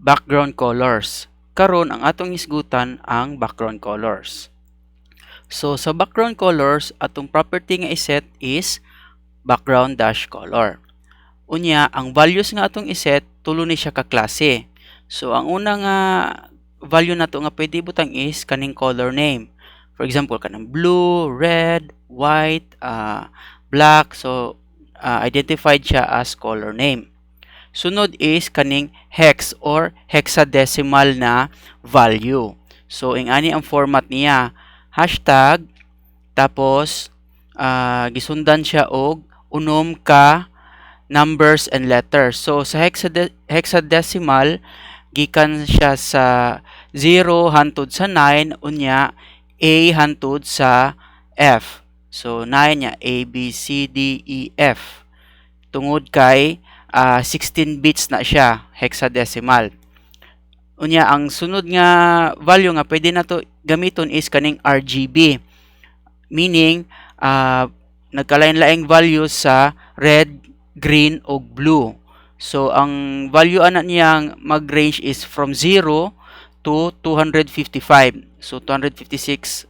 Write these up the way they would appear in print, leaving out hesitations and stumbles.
background colors. Karon ang atong hisgutan ang background colors. So sa background colors, atong property nga iset is background dash color. Unya, ang values nga atong iset, tulo ni siya ka klase. So ang una nga value nato nga pwede butang is kaning color name. For example, kanang blue, red, white, black. So identified siya as color name. Sunod is kaning hex or hexadecimal na value. So ingani ang format niya, hashtag, tapos gisundan siya og unom ka numbers and letters. So sa hexadecimal, gikan siya sa 0 hangtod sa 9, unya A hangtod sa F. So 9 niya A, B, C, D, E, F. Tungod kay 16 bits na siya, hexadecimal. Unya, ang sunod nga value nga pwede na to gamiton is kaning RGB. Meaning, nagkalain-laing values sa red, green, o blue. So, ang value ana niyang mag-range is from 0 to 255. So, 256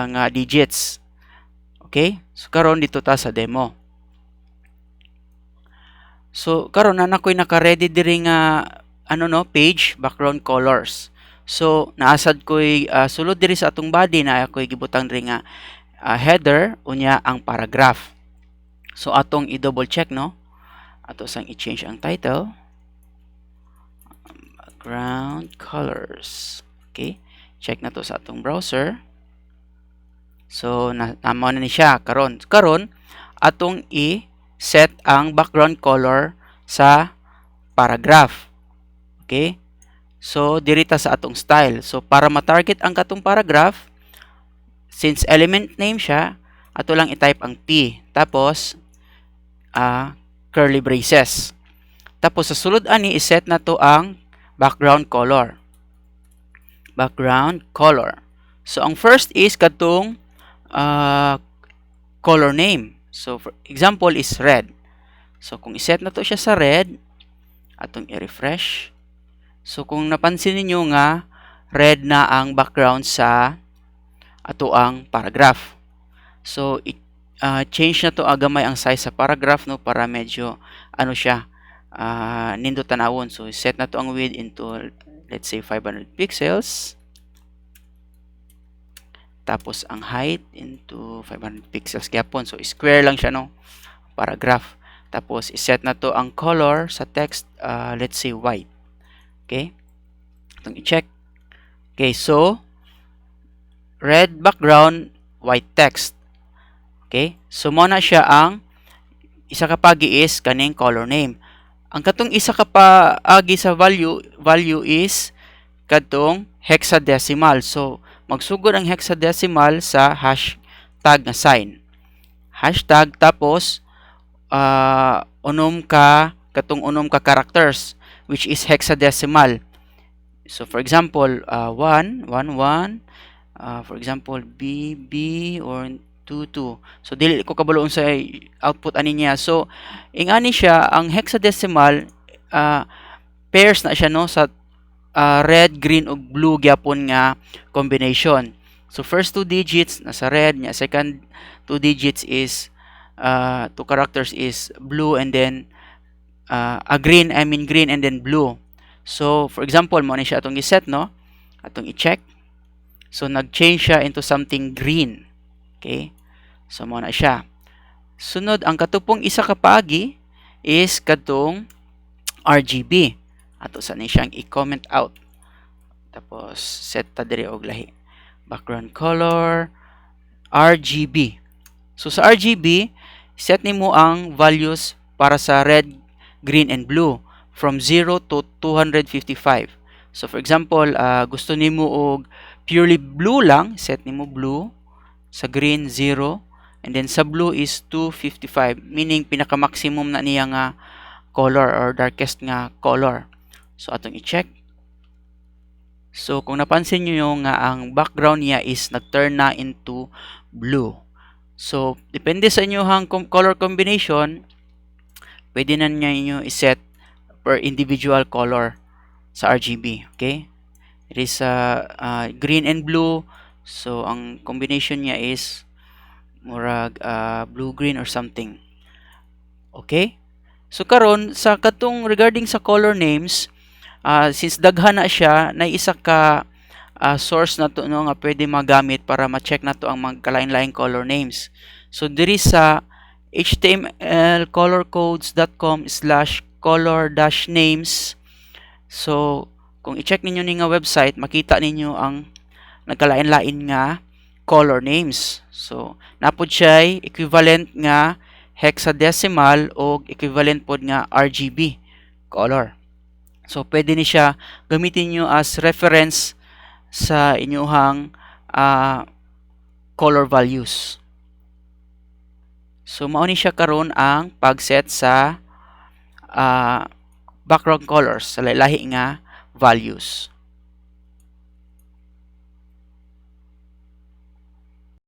nga digits. Okay? So, karon dito ta sa demo. So karon na nakoy naka-ready diri nga page background colors. So naasad koy sulod diri sa atong body na ako'y gibutang diri nga header unya ang paragraph. So atong i-double check ato sang i-change ang title. Background colors. Okay? Check na to sa atong browser. So namo na ni siya karon. Karon atong set ang background color sa paragraph. Okay? So, dirita sa atong style. So, para ma-target ang katong paragraph, since element name siya, ato lang i-type ang P. Tapos, curly braces. Tapos, sa sulod ani, iset na to ang background color. Background color. So, ang first is katong color name. So, for example is red. So, kung iset na to siya sa red, atong i-refresh. So, kung napansin niyo nga, red na ang background sa ato ang paragraph. So, change na to agamay ang size sa paragraph para medyo siya, nindo tanawon. So, set na to ang width into, let's say, 500 pixels. Tapos ang height into 500 pixels gyapon. So square lang siya paragraph. Tapos iset na to ang color sa text, let's say white. Okay? Itong i-check. Okay, so red background, white text. Okay? So mo na siya ang isa ka pagi is kaning color name. Ang katong isa ka paagi sa value is katong hexadecimal. So magsugod ang hexadecimal sa hashtag na sign. Hashtag tapos katong unom ka characters which is hexadecimal. So for example, 1, 1, 1, for example, B, B, or 2, 2. So dili ko kabaloon sa output ani niya. So ingani siya ang hexadecimal, pairs na siya sa red, green, ug blue gyapon nga combination. So first two digits nasa red, nya second two digits is two characters is blue and then green and then blue. So for example, mo ni siya atong i-set atong i-check. So nag-change siya into something green. Okay? So mo na siya. Sunod ang katupong isa ka paagi is katong RGB. Ato sa ni siyang i-comment out. Tapos set ta diri og lahi. Background color RGB. So sa RGB, set nimo ang values para sa red, green, and blue from 0 to 255. So for example, gusto nimo og purely blue lang, set nimo blue. Sa green 0, and then sa blue is 255, meaning pinaka maximum na niya nga color or darkest nga color. So atong i-check. So kung napansin niyo nga ang background niya is nag-turn na into blue. So depende sa inyo hang color combination, pwede na niya inyo i-set per individual color sa RGB. Okay? It is green and blue. So ang combination niya is murag blue-green or something. Okay? So karon sa katong regarding sa color names, since daghan na siya, na isa ka source na to no, nga pwede magamit para ma-check na to ang magkalain-lain color names. So diri sa htmlcolorcodes.com/color-names. So kung i-check ninyo ni nga website, makita ninyo ang nagkalain-lain nga color names. So napod siya equivalent nga hexadecimal o equivalent pod nga RGB color. So pwede ni siya gamitin nyo as reference sa inyuhang color values. So mao ni siya karon ang pagset sa background colors sa lahi nga values.